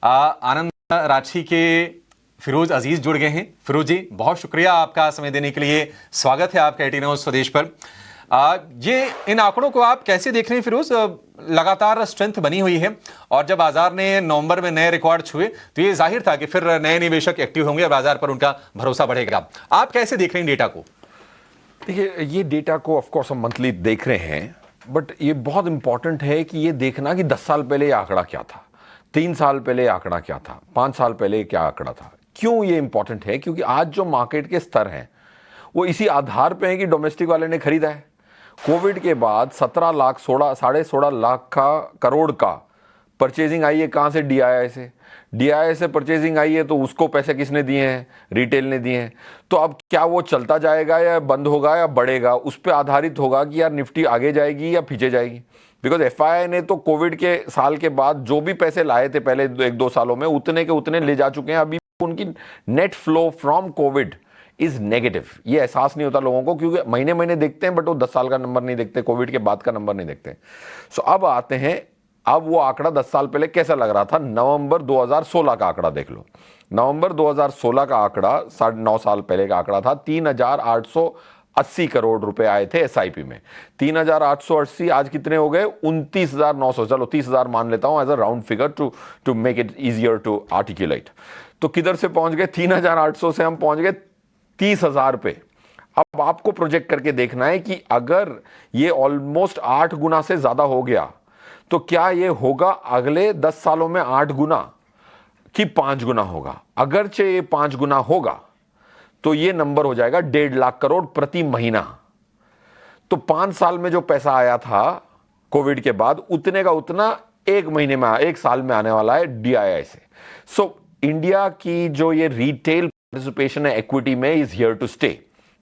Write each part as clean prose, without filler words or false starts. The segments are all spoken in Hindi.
आनंद रांची के फिरोज अजीज जुड़ गए हैं। फिरोज जी, बहुत शुक्रिया आपका समय देने के लिए। स्वागत है आपका 18 आवर्स स्वदेश पर। ये इन आंकड़ों को आप कैसे देख रहे हैं फिरोज? लगातार स्ट्रेंथ बनी हुई है और जब बाजार ने नवंबर में नए रिकॉर्ड छुए तो ये जाहिर था कि फिर नए निवेशक एक्टिव होंगे, बाजार पर उनका भरोसा बढ़ेगा। आप कैसे देख रहे हैं डेटा को? देखिए, ये डेटा को ऑफ कोर्स हम मंथली देख रहे हैं, बट ये बहुत इंपॉर्टेंट है कि ये देखना कि 10 साल पहले ये आंकड़ा क्या था, 3 साल पहले आंकड़ा क्या था, 5 साल पहले क्या आंकड़ा था। क्यों ये इंपॉर्टेंट है? क्योंकि आज जो मार्केट के स्तर हैं वो इसी आधार पे है कि डोमेस्टिक वाले ने खरीदा है। कोविड के बाद 17 लाख 16.5 लाख करोड़ का परचेजिंग आई है। कहाँ से? डीआईआई से परचेजिंग आई है। तो उसको पैसे किसने दिए हैं? रिटेल ने दिए हैं। तो अब क्या वो चलता जाएगा या बंद होगा या बढ़ेगा, उस पर आधारित होगा कि यार निफ्टी आगे जाएगी या पीछे जाएगी। बिकॉज एफआईआई ने तो कोविड के साल के बाद जो भी पैसे लाए थे पहले 1-2 सालों में, उतने के उतने ले जा चुके हैं। अभी उनकी net flow from Covid is negative. ये एहसास नहीं होता लोगों को, क्योंकि महीने महीने देखते हैं बट वो 10 साल का नंबर नहीं देखते, कोविड के बाद का नंबर नहीं देखते। सो अब आते हैं, अब वो आंकड़ा 10 साल पहले कैसा लग रहा था। नवंबर 2016 का आंकड़ा देख लो। नवंबर 2016 का आंकड़ा 9.5 साल पहले का आंकड़ा था। 3,880 करोड़ रुपए आए थे एसआईपी में। 3,880 आज कितने हो गए? 29,900। चलो 30,000 मान लेता हूं as a round figure to make it easier to articulate. तो किधर से पहुंच गए? 3,800 से हम पहुंच गए 30,000 पे। अब आपको प्रोजेक्ट करके देखना है कि अगर ये ऑलमोस्ट 8 गुना से ज्यादा हो गया तो क्या ये होगा अगले 10 सालों में 8 गुना कि 5 गुना होगा? अगरचे ये 5 गुना होगा तो ये नंबर हो जाएगा 1.5 लाख करोड़ प्रति महीना। तो 5 साल में जो पैसा आया था कोविड के बाद, उतने का उतना एक महीने में, एक साल में आने वाला है डीआईआई से। सो इंडिया की जो ये रिटेल पार्टिसिपेशन है इक्विटी में इज हियर टू स्टे,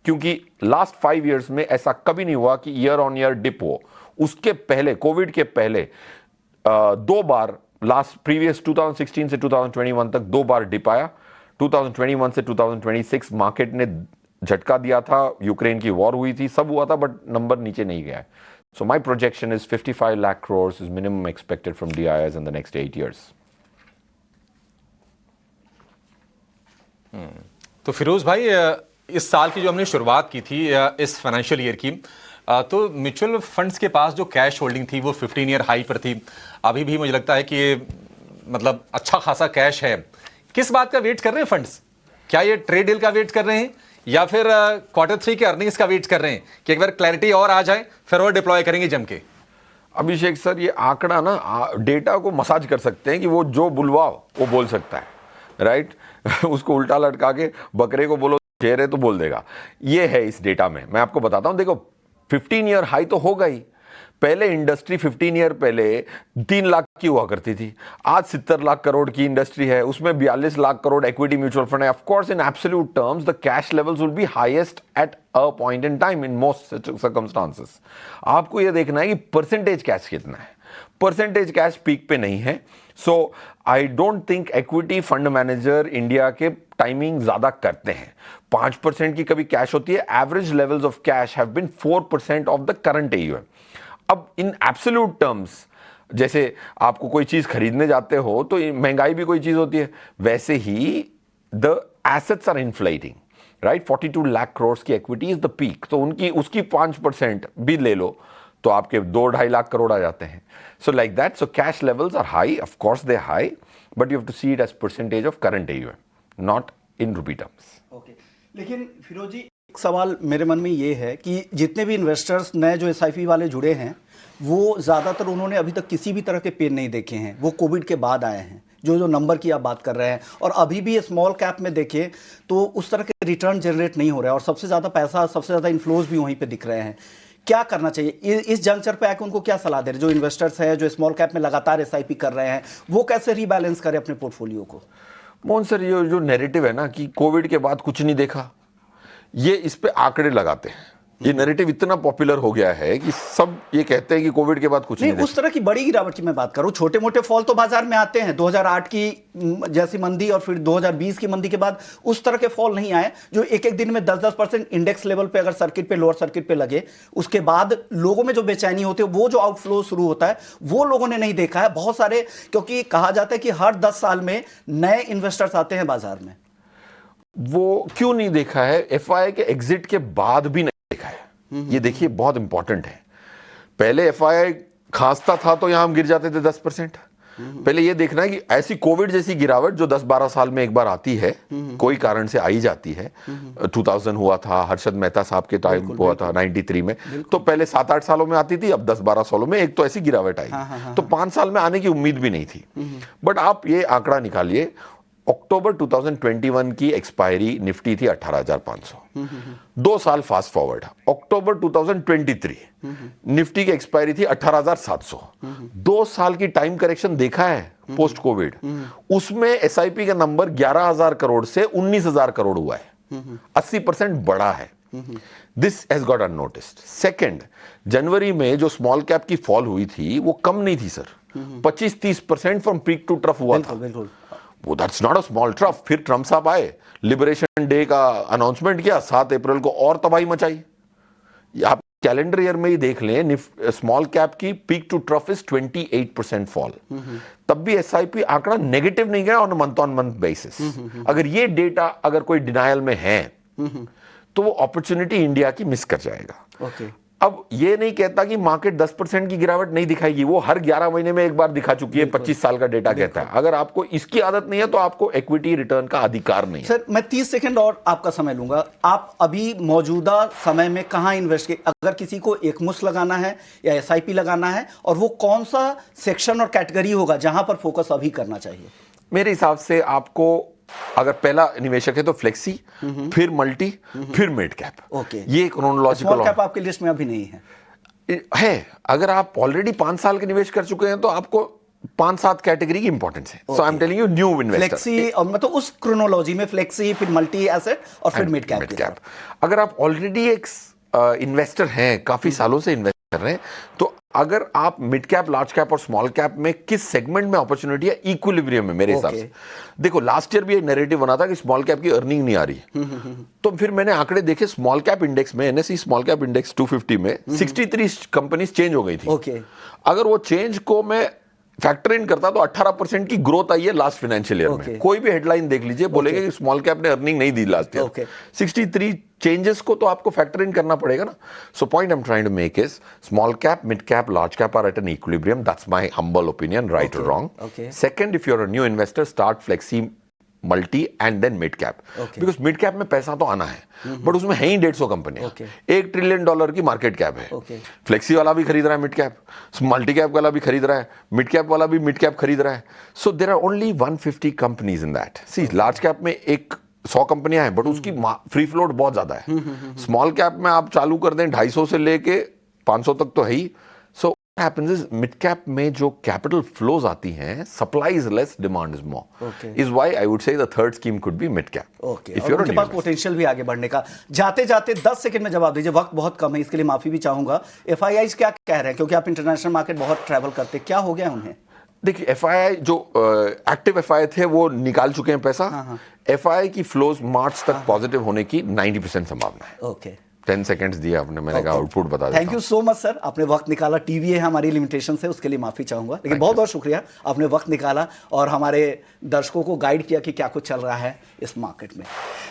क्योंकि लास्ट 5 इयर्स में ऐसा कभी नहीं हुआ कि ईयर ऑन ईयर डिप हो। उसके पहले, कोविड के पहले 2 बार, लास्ट प्रीवियस 2016 से 2021 तक 2 बार डिप आया। 2021 से 2026 मार्केट ने झटका दिया था, यूक्रेन की वॉर हुई थी, सब हुआ था, बट नंबर नीचे नहीं गया है। So my projection is 55 lakh crore is minimum expected from DIIs in the next 8 years. तो फिरोज भाई, इस साल की जो हमने शुरुआत की थी, इस फाइनेंशियल ईयर की, तो म्यूचुअल फंड्स के पास जो कैश होल्डिंग थी वो 15 ईयर हाई पर थी। अभी भी मुझे लगता है कि मतलब अच्छा खासा कैश है। किस बात का वेट कर रहे हैं फंड्स? क्या ये ट्रेड डील का वेट कर रहे हैं या फिर Q3 के अर्निंग्स का वेट कर रहे हैं कि एक बार क्लैरिटी और आ जाए फिर और डिप्लॉय करेंगे जम के? अभिषेक सर, ये आंकड़ा ना डेटा को मसाज कर सकते हैं कि वो जो बुलवाओ वो बोल सकता है, राइट? उसको उल्टा लटका के बकरे को बोलो शेर है तो बोल देगा। ये है इस डेटा में। मैं आपको बताता हूं, देखो 15 ईयर हाई तो होगा ही। पहले इंडस्ट्री 15 ईयर पहले 3 लाख की हुआ करती थी, आज 70 लाख करोड़ की इंडस्ट्री है, उसमें 42 lakh crore equity mutual fund है। Of course in absolute terms the cash levels will be highest at a point in time in most circumstances. आपको यह देखना है कि परसेंटेज कैश कितना है। परसेंटेज कैश पीक पे नहीं है। So I don't think equity fund manager India के टाइमिंग ज्यादा करते हैं। 5% की कभी कैश होती है। Average levels of cash have been 4% of the current AUM। अब इन एब्सोल्यूट टर्म्स, जैसे आपको कोई चीज खरीदने जाते हो तो महंगाई भी कोई चीज होती है, वैसे ही the assets are inflating, right? 42 lakh crore की इक्विटी इज द पीक। तो उसकी 5% भी ले लो तो आपके 2-2.5 लाख करोड़ आ जाते हैं। So like that, so cash levels are high, of course they high, but you have to see it as percentage of current AUM, not in rupee terms. Okay, लेकिन फिरोज जी, एक सवाल मेरे मन में ये है कि जितने भी इन्वेस्टर्स नए जो SIP वाले जुड़े हैं, वो ज़्यादातर उन्होंने अभी तक किसी भी तरह के पेन नहीं देखे हैं। वो कोविड के बाद आए हैं, जो नंबर की आप बात कर रहे हैं। और अभी भी स्मॉल कैप में देखें तो उस तरह के रिटर्न जनरेट नहीं हो रहा है और सबसे ज़्यादा पैसा, सबसे ज़्यादा इन्फ्लोज भी वहीं पे दिख रहे हैं। क्या करना चाहिए इस जंक्चर पे आके? उनको क्या सलाह दे रहे जो इन्वेस्टर्स हैं, जो स्मॉल कैप में लगातार SIP कर रहे हैं, वो कैसे रीबैलेंस करें अपने पोर्टफोलियो को? मोहन सर, ये जो नैरेटिव है ना कि कोविड के बाद कुछ नहीं देखा, ये इस पे आंकड़े लगाते हैं। ये नैरेटिव इतना पॉपुलर हो गया है कि सब ये कहते हैं कि कोविड के बाद कुछ नहीं, नहीं उस तरह की बड़ी गिरावट की मैं बात करूं। छोटे मोटे फॉल तो बाजार में आते हैं, 2008 की जैसी मंदी और फिर 2020 की मंदी के बाद उस तरह के फॉल नहीं आए जो एक एक दिन में 10-10% इंडेक्स लेवल पे अगर सर्किट पे, लोअर सर्किट पे लगे, उसके बाद लोगों में जो बेचैनी होती है, वो जो आउटफ्लो शुरू होता है, वो लोगों ने नहीं देखा है बहुत सारे। क्योंकि कहा जाता है कि हर 10 साल में नए इन्वेस्टर्स आते हैं बाजार में। वो क्यों नहीं देखा है? एफआईआई के एग्जिट के बाद भी नहीं देखा है। ये देखिए बहुत इंपॉर्टेंट है। पहले एफआईआई खांसता था तो यहां हम गिर जाते थे 10%। पहले ये देखना है कि ऐसी कोविड जैसी गिरावट जो 10-12 साल में एक बार आती है, कोई कारण से आई जाती है। 2000 हुआ था, हर्षद मेहता साहब के टाइम हुआ था 93 में, तो पहले 7-8 सालों में आती थी, अब 10-12 सालों में एक तो ऐसी गिरावट आई। तो 5 साल में आने की उम्मीद भी नहीं थी। बट आप ये आंकड़ा निकालिए, अक्टूबर 2021 की एक्सपायरी निफ्टी थी 18,500। 2 साल फास्ट फॉरवर्ड, अक्टूबर 2023 निफ्टी की एक्सपायरी थी 18,700। 2 साल की टाइम करेक्शन देखा है पोस्ट कोविड, उसमें एसआईपी का नंबर 11,000 करोड़ से 19,000 करोड़ हुआ है। 80% बढ़ा है। This has got unnoticed. Second, जनवरी में जो स्मॉल कैप की फॉल हुई थी वो कम नहीं थी sir, 25-30% from peak to trough हुआ था। बिल्कुल। वो that's not a small trough. फिर ट्रम्प साहब आए, लिबरेशन डे का अनाउंसमेंट किया, 7 अप्रैल को और तबाही मचाई। आप कैलेंडर ईयर में ही देख लें, स्मॉल कैप की peak to trough is 28% fall. तब भी एसआईपी आंकड़ा नेगेटिव नहीं गया ऑन मंथ बेसिस। अगर ये डेटा अगर कोई डिनायल में है तो वो अपॉर्चुनिटी इंडिया की मिस कर जाएगा। ओके। अब ये नहीं कहता कि मार्केट 10% की गिरावट नहीं दिखाएगी, वो हर 11 महीने में एक बार दिखा चुकी है, 25 साल का डेटा कहता है। अगर आपको इसकी आदत नहीं है तो आपको इक्विटी रिटर्न का अधिकार नहीं है। सर, मैं 30 सेकंड और आपका समय लूंगा। आप अभी मौजूदा समय में कहां इन्वेस्ट किए? अगर किसी को एक मुश्त लगाना है या एसआईपी लगाना है, और वो कौन सा सेक्शन और कैटेगरी होगा जहां पर फोकस अभी करना चाहिए? मेरे हिसाब से आपको, अगर पहला निवेशक है तो फ्लेक्सी, फिर मल्टी, फिर मिड कैप। ओके। ये क्रोनोलॉजिकल स्मॉल कैप आपकी लिस्ट में अभी नहीं है। अगर आप ऑलरेडी 5 साल के निवेश कर चुके हैं तो आपको 5-7 कैटेगरी की इंपॉर्टेंस है। So I am telling you, new investor, flexi, और मतलब उस क्रोनोलॉजी में फ्लेक्सी, फिर मल्टी एसेट और फिर मिड कैप। अगर आप ऑलरेडी एक इन्वेस्टर हैं, काफी सालों से इन्वेस्ट कर रहे हैं, तो अगर आप मिड कैप, लार्ज कैप और स्मॉल कैप में किस सेगमेंट में अपॉर्चुनिटी है, इक्विलिब्रियम में मेरे हिसाब से। देखो, लास्ट ईयर भी एक नैरेटिव बना था कि स्मॉल कैप की अर्निंग नहीं आ रही, तो फिर मैंने आंकड़े देखे, स्मॉल कैप इंडेक्स में, एनएसई स्मॉल कैप इंडेक्स 250 में 63 कंपनीज चेंज हो गई थी। ओके। अगर वो चेंज को मैं फैक्टर इन करता तो 18% की ग्रोथ आई है लास्ट फाइनेंशियल ईयर में। कोई भी हेडलाइन देख लीजिए, बोलेंगे कि स्मॉल कैप ने अर्निंग नहीं दी लास्ट ईयर। 63 चेंजेस को तो आपको फैक्टर इन करना पड़ेगा ना। So point I am trying to make is, small cap, mid cap, large cap are at an equilibrium. That's my humble opinion, right और wrong. Second, if you are a new investor, start flexi, multi and then mid cap, because mid cap में पैसा तो आना है, बट उसमें है ही 150 कंपनियां। $1 ट्रिलियन की मार्केट कैप है। फ्लेक्सी वाला भी खरीद रहा है मिड कैप, मल्टी कैप वाला भी खरीद रहा है, मिड कैप वाला भी मिड कैप खरीद रहा है। So there are only 150 companies in that. See, large cap में 100 कंपनियां हैं, बट उसकी फ्री फ्लोट बहुत ज्यादा है। स्मॉल कैप में आप चालू कर दें 250 से लेके 500 तक तो है ही। सो happens is mid cap में जो capital flows आती हैं, supply is less, demand is more. Is why I would say the third scheme could be mid cap. Okay. If you're उनके पास पोटेंशियल भी आगे बढ़ने का। जाते जाते 10 सेकंड में जवाब दीजिए, वक्त बहुत कम है, इसके लिए माफी भी चाहूंगा। एफआईआईज क्या कह रहे हैं, क्योंकि आप इंटरनेशनल मार्केट बहुत ट्रैवल करते, क्या हो गया उन्हें? देखिए, एफआईआई जो एक्टिव एफआईआई थे वो निकाल चुके हैं पैसा। एफआईआई की फ्लोज मार्च तक पॉजिटिव होने की 90% संभावना है। ओके। 10 सेकंड्स दिए आपने, मैंने कहा आउटपुट बता देता हूं। Thank you so much sir, आपने वक्त निकाला। टीवी है हमारी लिमिटेशन से, उसके लिए माफी चाहूंगा, लेकिन बहुत बहुत शुक्रिया, आपने वक्त निकाला और हमारे दर्शकों को गाइड किया कि क्या कुछ चल रहा है इस मार्केट में।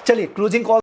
चलिए, क्लोजिंग कॉल